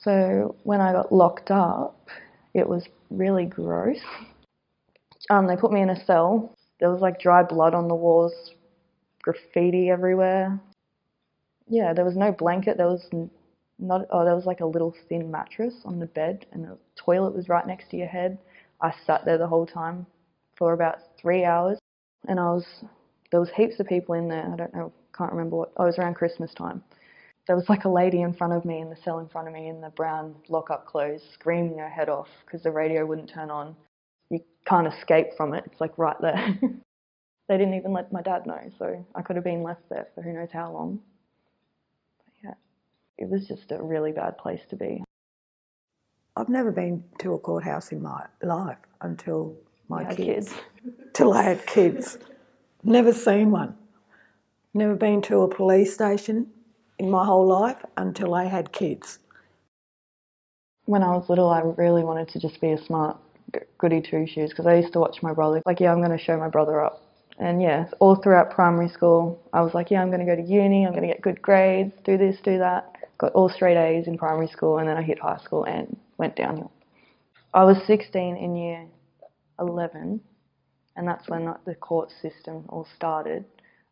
So when I got locked up, it was really gross. They put me in a cell. There was like dry blood on the walls, graffiti everywhere. Yeah, there was no blanket. There was there was like a little thin mattress on the bed, and the toilet was right next to your head. I sat there the whole time for about 3 hours, and there was heaps of people in there. I don't know, can't remember what. Oh, it was around Christmas time. There was like a lady in front of me in the cell in front of me in the brown lock-up clothes, screaming her head off because the radio wouldn't turn on. You can't escape from it. It's like right there. They didn't even let my dad know, so I could have been left there for who knows how long. But yeah, it was just a really bad place to be. I've never been to a courthouse in my life until my kids. Till I had kids. Never seen one. Never been to a police station in my whole life until I had kids. When I was little, I really wanted to just be a smart goody two-shoes because I used to watch my brother. Like, yeah, I'm going to show my brother up. And yeah, all throughout primary school, I was like, yeah, I'm going to go to uni, I'm going to get good grades, do this, do that. Got all straight A's in primary school, and then I hit high school and went downhill. I was 16 in year 11, and that's when the court system all started.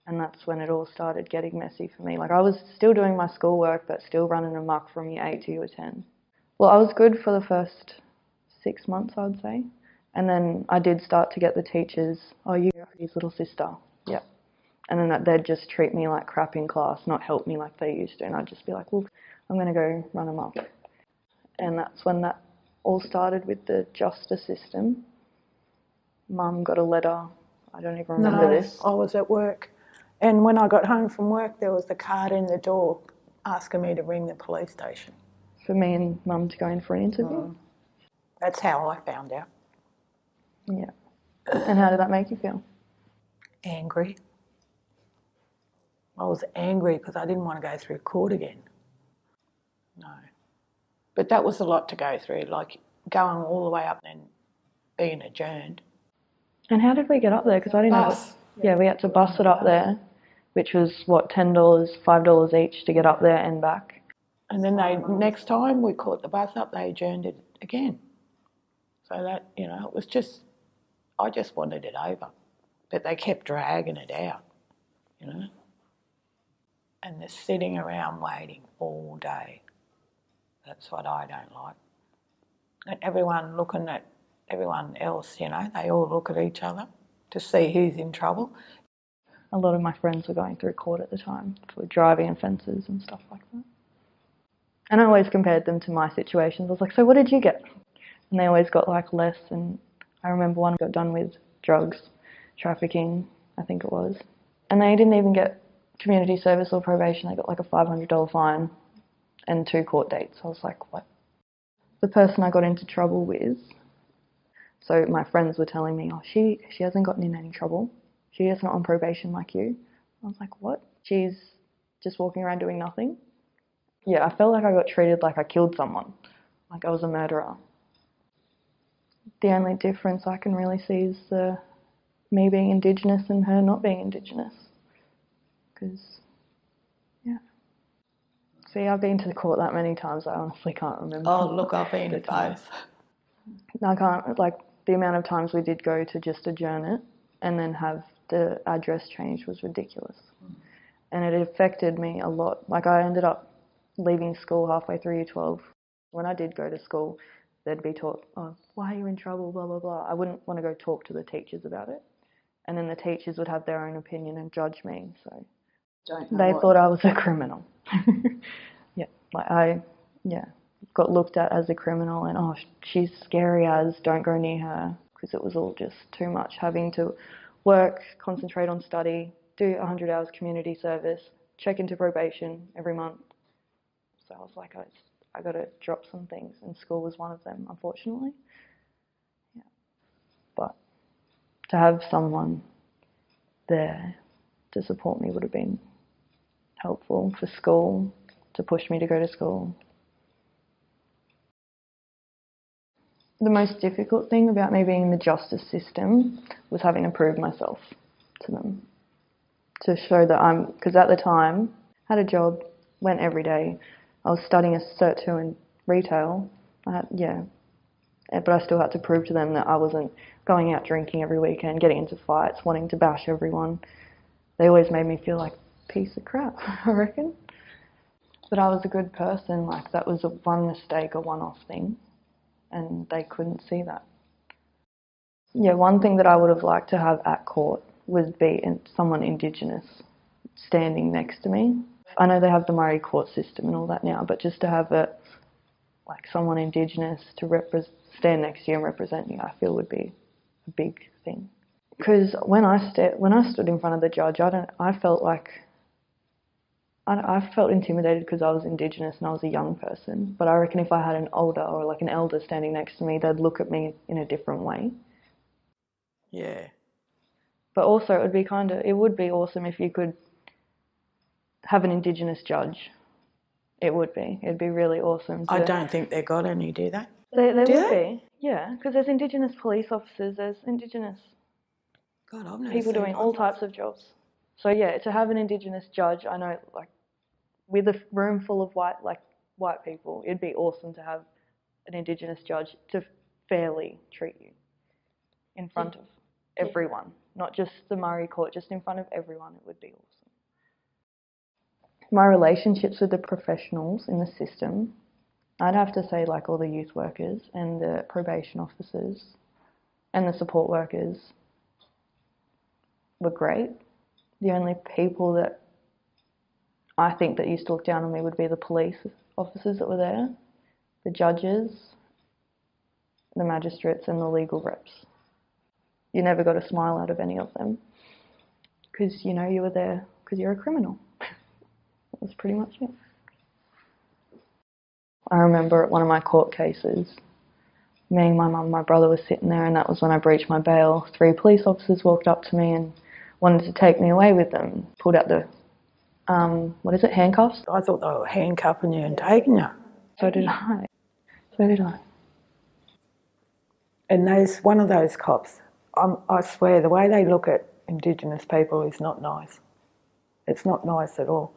And that's when it all started getting messy for me. Like, I was still doing my schoolwork, but still running amok from year 8 to year 10. Well, I was good for the first 6 months, I would say. And then I did start to get the teachers, oh, you're his little sister. Yep. And then they'd just treat me like crap in class, not help me like they used to. And I'd just be like, look, I'm going to go run amok. And that's when that all started with the justice system. Mum got a letter. I don't even remember this. I was at work. And when I got home from work, there was a card in the door asking me to ring the police station. For me and Mum to go in for an interview? That's how I found out. Yeah. And how did that make you feel? Angry. I was angry because I didn't want to go through court again. No. But that was a lot to go through, like going all the way up and being adjourned. And how did we get up there? Because I didn't know. Yeah, we had to bus it up there, which was, what, $10, $5 each to get up there and back. And then next time we caught the bus up, they adjourned it again. So that, it was just, I just wanted it over. But they kept dragging it out, And they're sitting around waiting all day. That's what I don't like. And everyone looking at everyone else, they all look at each other to see who's in trouble. A lot of my friends were going through court at the time for driving offences and stuff like that. And I always compared them to my situations. I was like, so what did you get? And they always got like less. And I remember one got done with drugs, trafficking, I think it was. And they didn't even get community service or probation. They got like a $500 fine and 2 court dates. I was like, what? The person I got into trouble with, so my friends were telling me, oh, she hasn't gotten in any trouble. She is not on probation like you. I was like, what? She's just walking around doing nothing? Yeah, I felt like I got treated like I killed someone, like I was a murderer. The only difference I can really see is me being Indigenous and her not being Indigenous. Because, yeah. See, I've been to the court that many times, I honestly can't remember. Oh, look, I've been to both. I can't, like, the amount of times we did go to just adjourn it and then have the address changed was ridiculous. And it affected me a lot. Like, I ended up leaving school halfway through year 12. When I did go to school, they'd be taught, oh, why are you in trouble, blah, blah, blah. I wouldn't want to go talk to the teachers about it. And then the teachers would have their own opinion and judge me. So they thought I was a criminal. Yeah, like I got looked at as a criminal and, oh, she's scary as, don't go near her. Because it was all just too much, having to work, concentrate on study, do 100 hours community service, check into probation every month. So I was like, I got to drop some things, and school was one of them, unfortunately. Yeah. But to have someone there to support me would have been helpful for school, to push me to go to school. The most difficult thing about me being in the justice system was having to prove myself to them, to show that because at the time, I had a job, went every day. I was studying a Cert 2 in retail. Yeah. But I still had to prove to them that I wasn't going out drinking every weekend, getting into fights, wanting to bash everyone. They always made me feel like a piece of crap, I reckon. But I was a good person, like that was one mistake, a one-off thing, and they couldn't see that. Yeah, one thing that I would have liked to have at court would be someone Indigenous standing next to me. I know they have the Murray court system and all that now, but just to have it, like someone Indigenous to stand next to you and represent you, I feel would be a big thing. Because when I stood in front of the judge, I felt intimidated because I was Indigenous and I was a young person. But I reckon if I had an older or like an elder standing next to me, they'd look at me in a different way. Yeah. But also it would be awesome if you could have an Indigenous judge. It would be. It'd be really awesome. I don't think they got any, do they? There would be, yeah, because there's Indigenous police officers, there's Indigenous God, I've never people seen doing one. all types of jobs. So yeah, to have an Indigenous judge, I know, like with a room full of white people, it'd be awesome to have an Indigenous judge to fairly treat you in front of everyone, not just the Murray court, just in front of everyone. It would be awesome. My relationships with the professionals in the system, I'd have to say like all the youth workers and the probation officers and the support workers were great. The only people that I think that used to look down on me would be the police officers that were there, the judges, the magistrates and the legal reps. You never got a smile out of any of them because you know you were there because you're a criminal. That was pretty much it. I remember at one of my court cases, me, my mum, my brother was sitting there, and that was when I breached my bail. 3 police officers walked up to me and wanted to take me away with them. Pulled out the, handcuffs? I thought they were handcuffing you and taking you. So did I. So did I. And one of those cops, I swear, the way they look at Indigenous people is not nice. It's not nice at all.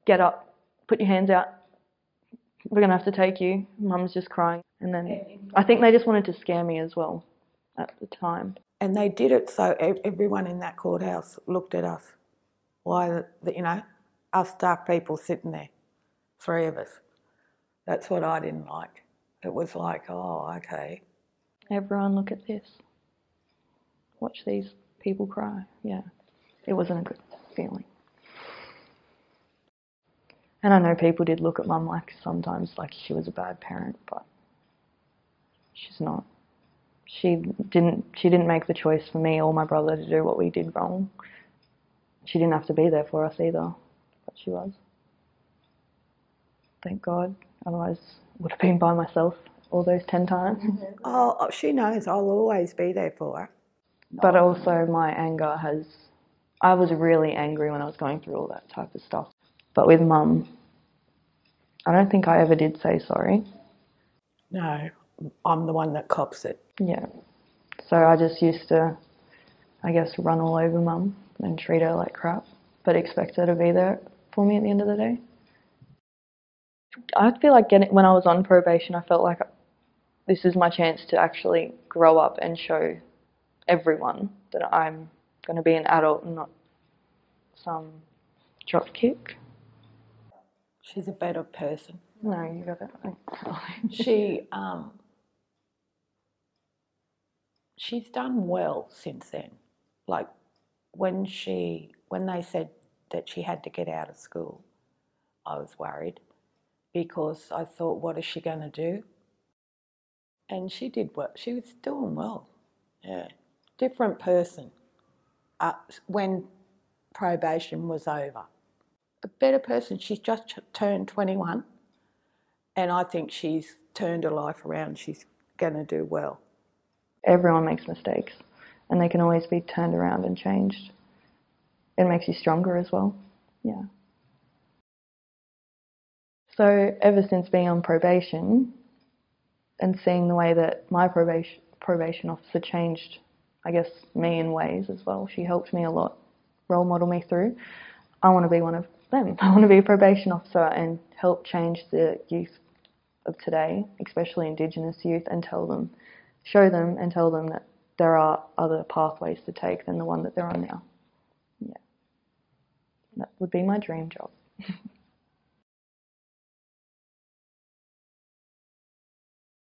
Get up, put your hands out. We're going to have to take you. Mum's just crying. And then I think they just wanted to scare me as well at the time. And they did it so everyone in that courthouse looked at us. Why, us dark people sitting there, 3 of us. That's what I didn't like. It was like, oh, okay. Everyone look at this. Watch these people cry. Yeah, it wasn't a good feeling. And I know people did look at Mum like sometimes like she was a bad parent, but she's not. She didn't make the choice for me or my brother to do what we did wrong. She didn't have to be there for us either, but she was. Thank God. Otherwise, I would have been by myself all those 10 times. Oh, she knows I'll always be there for her. But also my anger I was really angry when I was going through all that type of stuff. But with Mum, I don't think I ever did say sorry. No, I'm the one that cops it. Yeah. So I just used to, I guess, run all over Mum and treat her like crap, but expect her to be there for me at the end of the day. I feel like when I was on probation, I felt like this is my chance to actually grow up and show everyone that I'm going to be an adult and not some dropkick. She's a better person. No, you got it. She's done well since then. Like when they said that she had to get out of school, I was worried because I thought, what is she going to do? And she did well. She was doing well. Yeah, different person. When probation was over, a better person. She's just turned 21, and I think she's turned her life around. She's going to do well. Everyone makes mistakes, and they can always be turned around and changed. It makes you stronger as well. Yeah. So ever since being on probation and seeing the way that my probation officer changed, I guess, me in ways as well, she helped me a lot, role model me through. I want to be one of them. I want to be a probation officer and help change the youth of today, especially Indigenous youth, and show them and tell them that there are other pathways to take than the one that they're on now. Yeah. That would be my dream job.